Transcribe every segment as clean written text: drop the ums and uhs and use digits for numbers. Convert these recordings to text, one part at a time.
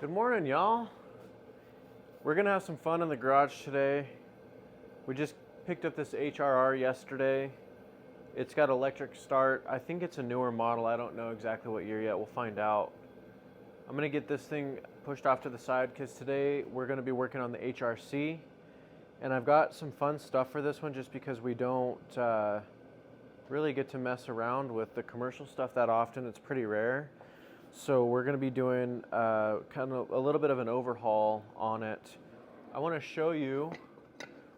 Good morning, y'all. We're gonna have some fun in the garage today. We just picked up this HRR yesterday. It's got electric start. I think it's a newer model. I don't know exactly what year yet. We'll find out. I'm gonna get this thing pushed off to the side because today we're gonna be working on the HRC. And I've got some fun stuff for this one just because we don't really get to mess around with the commercial stuff that often. It's pretty rare. So we're going to be doing kind of a little bit of an overhaul on it. I want to show you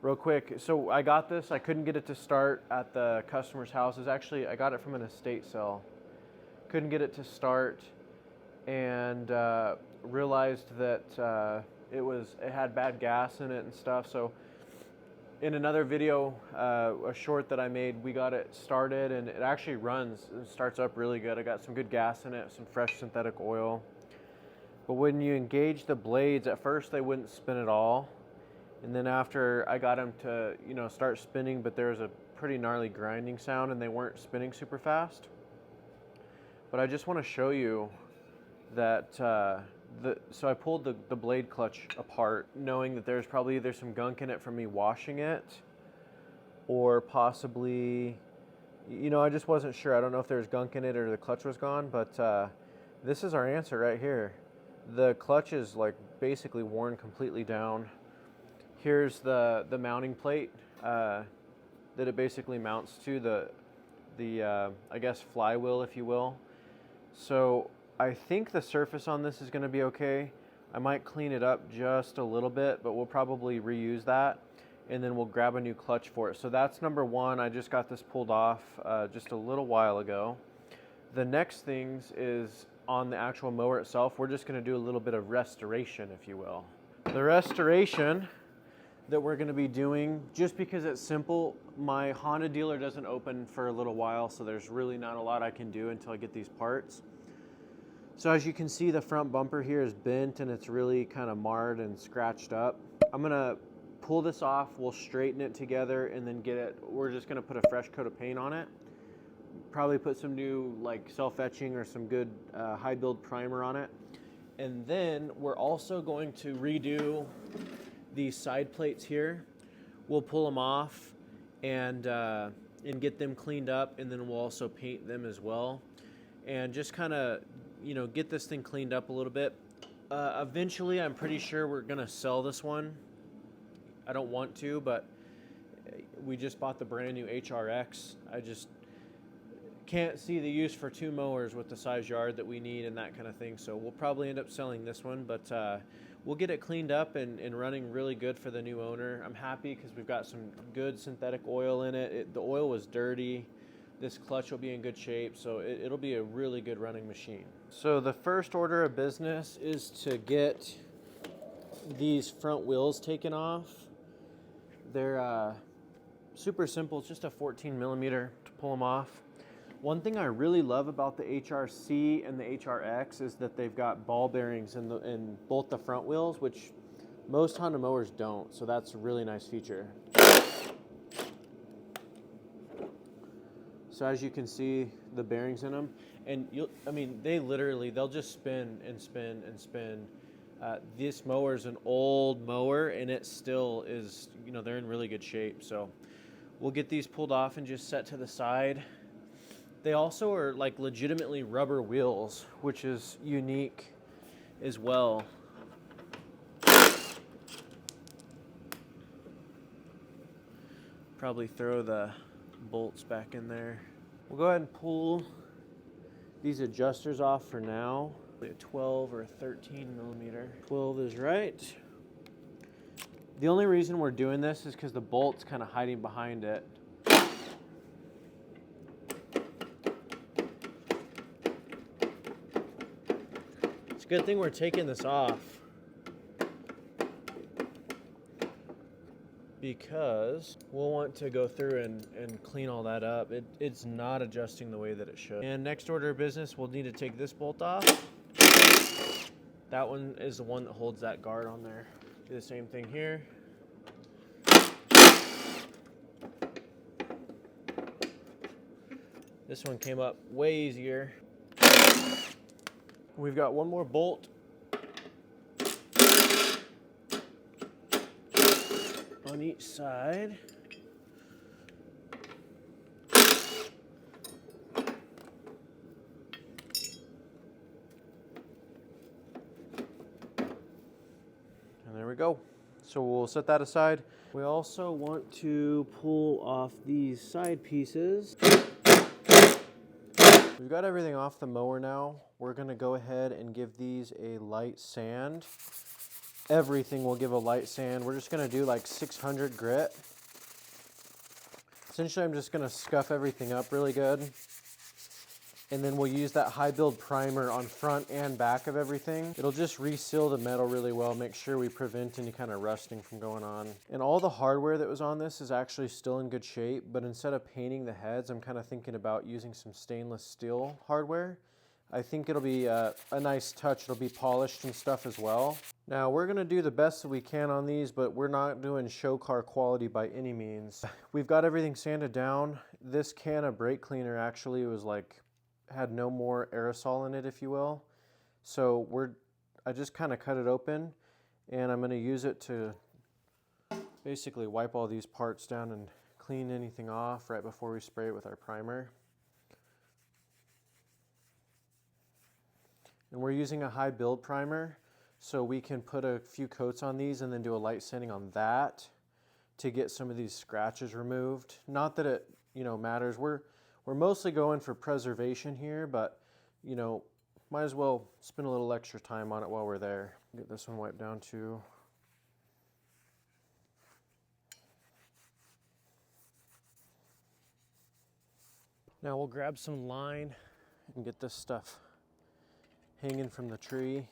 real quick. So I got this. I couldn't get it to start at the customer's houses. Actually, I got it from an estate sale. Couldn't get it to start, and realized that it had bad gas in it and stuff. So in another video, a short that I made, we got it started and it actually runs and starts up really good. I got some good gas in it, some fresh synthetic oil. But when you engage the blades, at first they wouldn't spin at all. And then after I got them to, start spinning, but there was a pretty gnarly grinding sound and they weren't spinning super fast. But I just want to show you that so I pulled the blade clutch apart, knowing that there's probably either some gunk in it from me washing it, or possibly, I just wasn't sure. I don't know if there's gunk in it or the clutch was gone, but this is our answer right here. The clutch is like basically worn completely down. Here's the mounting plate that it basically mounts to, the I guess flywheel, if you will. So I think the surface on this is going to be okay. I might clean it up just a little bit, but we'll probably reuse that, and then we'll grab a new clutch for it. So that's number one. I just got this pulled off just a little while ago. The next things is on the actual mower itself. We're just going to do a little bit of restoration, if you will. The restoration that we're going to be doing, just because it's simple, my Honda dealer doesn't open for a little while, so there's really not a lot I can do until I get these parts. So as you can see, the front bumper here is bent and it's really kind of marred and scratched up. I'm gonna pull this off, we'll straighten it together, and then we're just gonna put a fresh coat of paint on it. Probably put some new like self-etching or some good high build primer on it. And then we're also going to redo these side plates here. We'll pull them off and get them cleaned up, and then we'll also paint them as well. And just kind of get this thing cleaned up a little bit. Eventually, I'm pretty sure we're gonna sell this one. I don't want to, but we just bought the brand new HRX. I just can't see the use for two mowers with the size yard that we need and that kind of thing. So we'll probably end up selling this one, but we'll get it cleaned up and running really good for the new owner. I'm happy because we've got some good synthetic oil in it. The oil was dirty. This clutch will be in good shape, so it'll be a really good running machine. So the first order of business is to get these front wheels taken off. They're super simple. It's just a 14 millimeter to pull them off. One thing I really love about the HRC and the HRX is that they've got ball bearings in both the front wheels, which most Honda mowers don't, so that's a really nice feature. So as you can see, the bearings in them, and they'll just spin and spin and spin. This mower is an old mower, and it still is, they're in really good shape. So we'll get these pulled off and just set to the side. They also are like legitimately rubber wheels, which is unique as well. Probably throw the bolts back in there. We'll go ahead and pull these adjusters off for now. A 12 or 13 millimeter. 12 is right. The only reason we're doing this is because the bolt's kind of hiding behind it. It's a good thing we're taking this off, because we'll want to go through and clean all that up. It's not adjusting the way that it should. And next order of business, we'll need to take this bolt off. That one is the one that holds that guard on there. Do the same thing here. This one came up way easier. We've got one more bolt on each side. And there we go. So we'll set that aside. We also want to pull off these side pieces. We've got everything off the mower now. We're gonna go ahead and give these a light sand. Everything will give a light sand. We're just gonna do like 600 grit. Essentially, I'm just gonna scuff everything up really good. And then we'll use that high build primer on front and back of everything. It'll just reseal the metal really well, make sure we prevent any kind of rusting from going on. And all the hardware that was on this is actually still in good shape, but instead of painting the heads, I'm kind of thinking about using some stainless steel hardware. I think it'll be a nice touch. It'll be polished and stuff as well. Now we're gonna do the best that we can on these, but we're not doing show car quality by any means. We've got everything sanded down. This can of brake cleaner actually was like, had no more aerosol in it, if you will. So I just kind of cut it open, and I'm going to use it to basically wipe all these parts down and clean anything off right before we spray it with our primer. And we're using a high build primer, so we can put a few coats on these and then do a light sanding on that to get some of these scratches removed. Not that it, matters. We're mostly going for preservation here, but, might as well spend a little extra time on it while we're there. Get this one wiped down too. Now we'll grab some line and get this stuff hanging from the tree.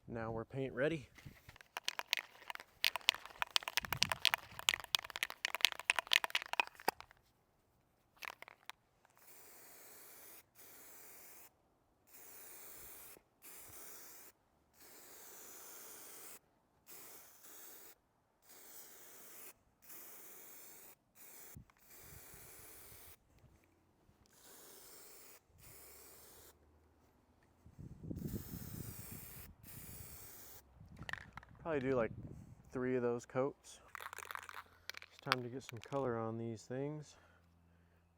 Now we're paint ready. Probably do like 3 of those coats. It's time to get some color on these things.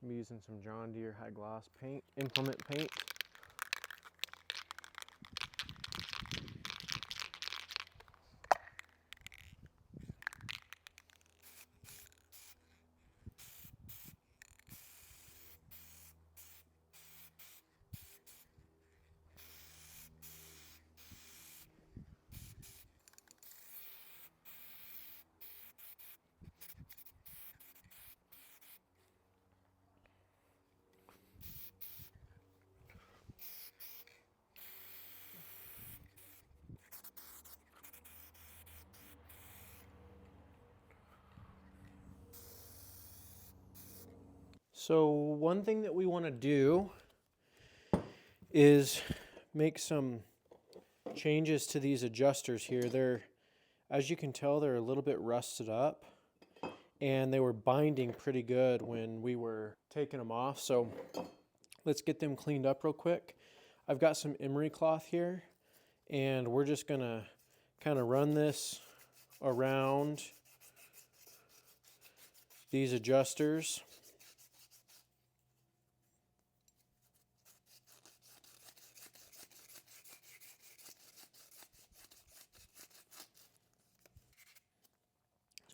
I'm using some John Deere high gloss paint, implement paint. So one thing that we want to do is make some changes to these adjusters here. They're, as you can tell, they're a little bit rusted up, and they were binding pretty good when we were taking them off. So let's get them cleaned up real quick. I've got some emery cloth here, and we're just gonna kind of run this around these adjusters.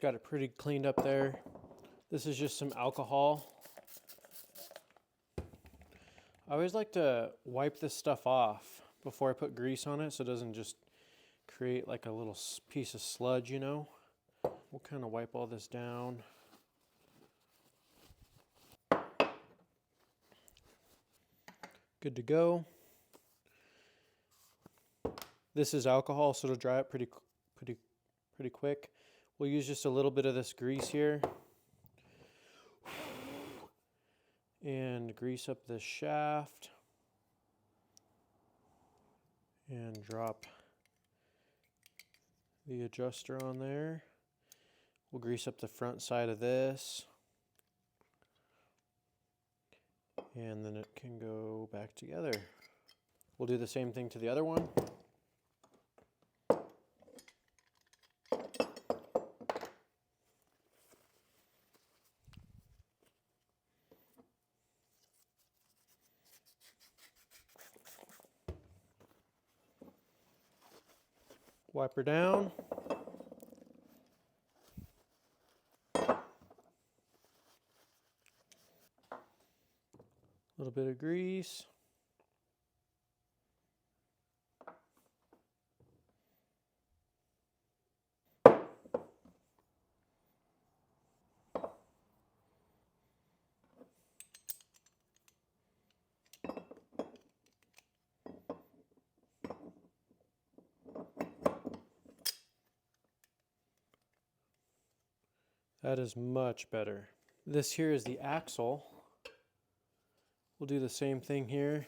Got it pretty cleaned up there. This is just some alcohol. I always like to wipe this stuff off before I put grease on it so it doesn't just create like a little piece of sludge, We'll kind of wipe all this down. Good to go. This is alcohol, so it'll dry up pretty quick. We'll use just a little bit of this grease here and grease up this shaft. and drop the adjuster on there. We'll grease up the front side of this, and then it can go back together. We'll do the same thing to the other one. Wipe her down. A little bit of grease. That is much better. This here is the axle. We'll do the same thing here.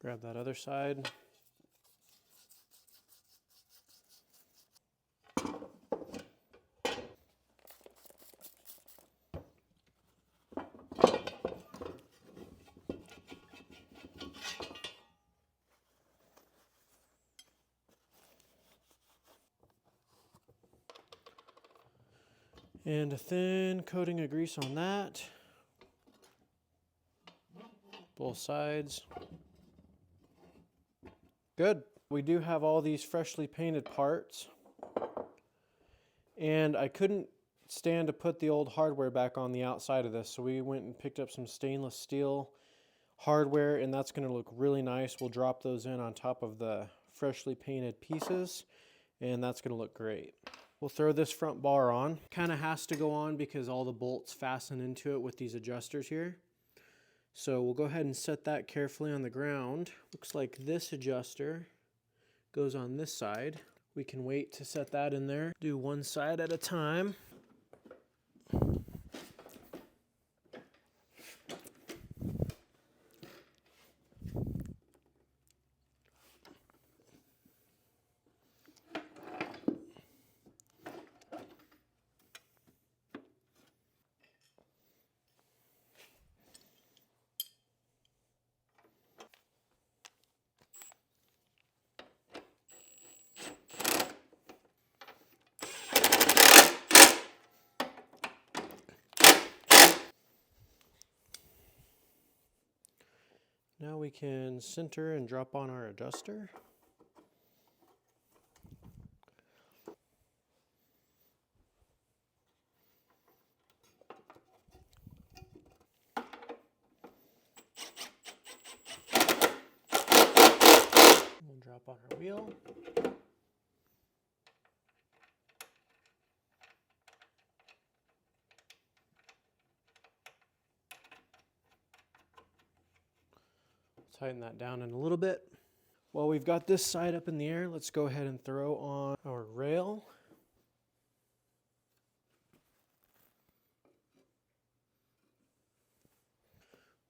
Grab that other side. And a thin coating of grease on that. Both sides. Good. We do have all these freshly painted parts. And I couldn't stand to put the old hardware back on the outside of this, so we went and picked up some stainless steel hardware, and that's going to look really nice. We'll drop those in on top of the freshly painted pieces, and that's going to look great. We'll throw this front bar on. Kind of has to go on because all the bolts fasten into it with these adjusters here. So we'll go ahead and set that carefully on the ground. Looks like this adjuster goes on this side. We can wait to set that in there. Do one side at a time. Now we can center and drop on our adjuster. We'll drop on our wheel. Tighten that down in a little bit. While we've got this side up in the air, let's go ahead and throw on our rail.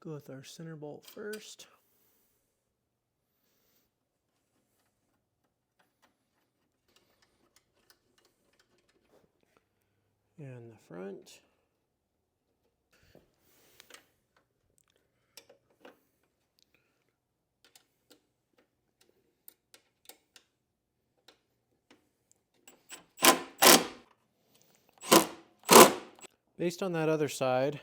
Go with our center bolt first. And the front. Based on that other side,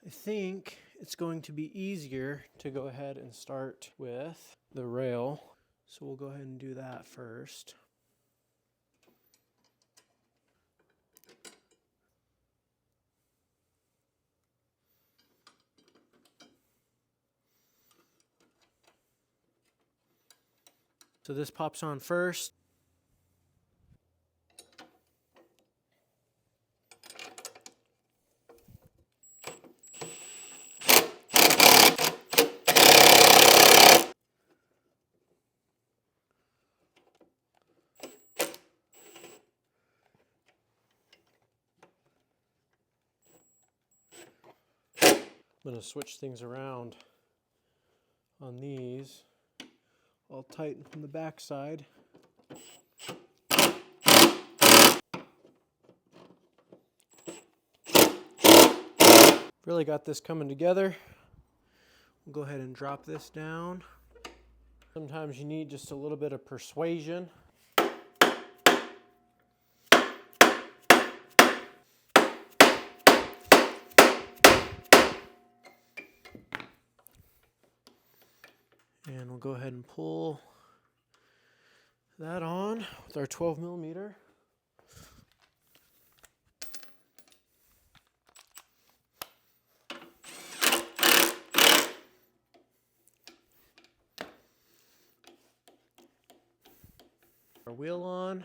I think it's going to be easier to go ahead and start with the rail. So we'll go ahead and do that first. So this pops on first. I'm going to switch things around on these. I'll tighten from the back side. Really got this coming together. We'll go ahead and drop this down. Sometimes you need just a little bit of persuasion. And we'll go ahead and pull that on with our 12 millimeter. Our wheel on.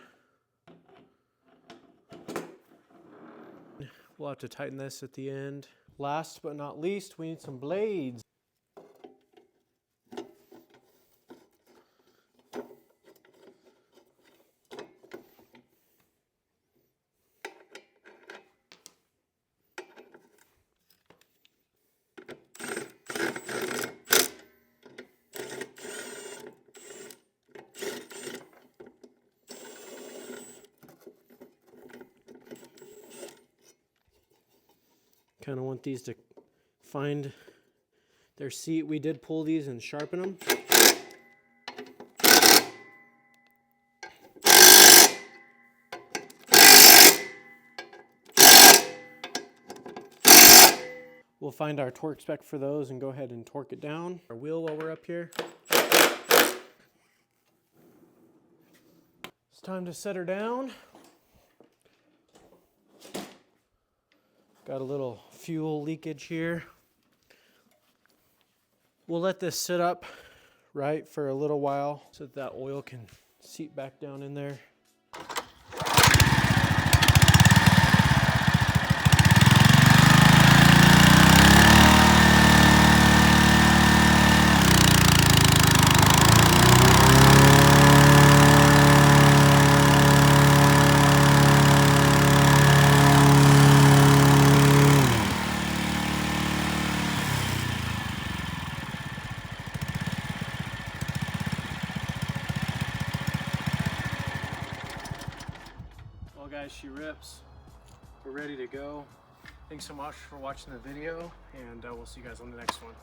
We'll have to tighten this at the end. Last but not least, we need some blades. Kind of want these to find their seat. We did pull these and sharpen them. We'll find our torque spec for those and go ahead and torque it down. Our wheel while we're up here. It's time to set her down. Got a little fuel leakage here. We'll let this sit up right for a little while so that oil can seep back down in there. Guys, she rips. We're ready to go. Thanks so much for watching the video, and we'll see you guys on the next one.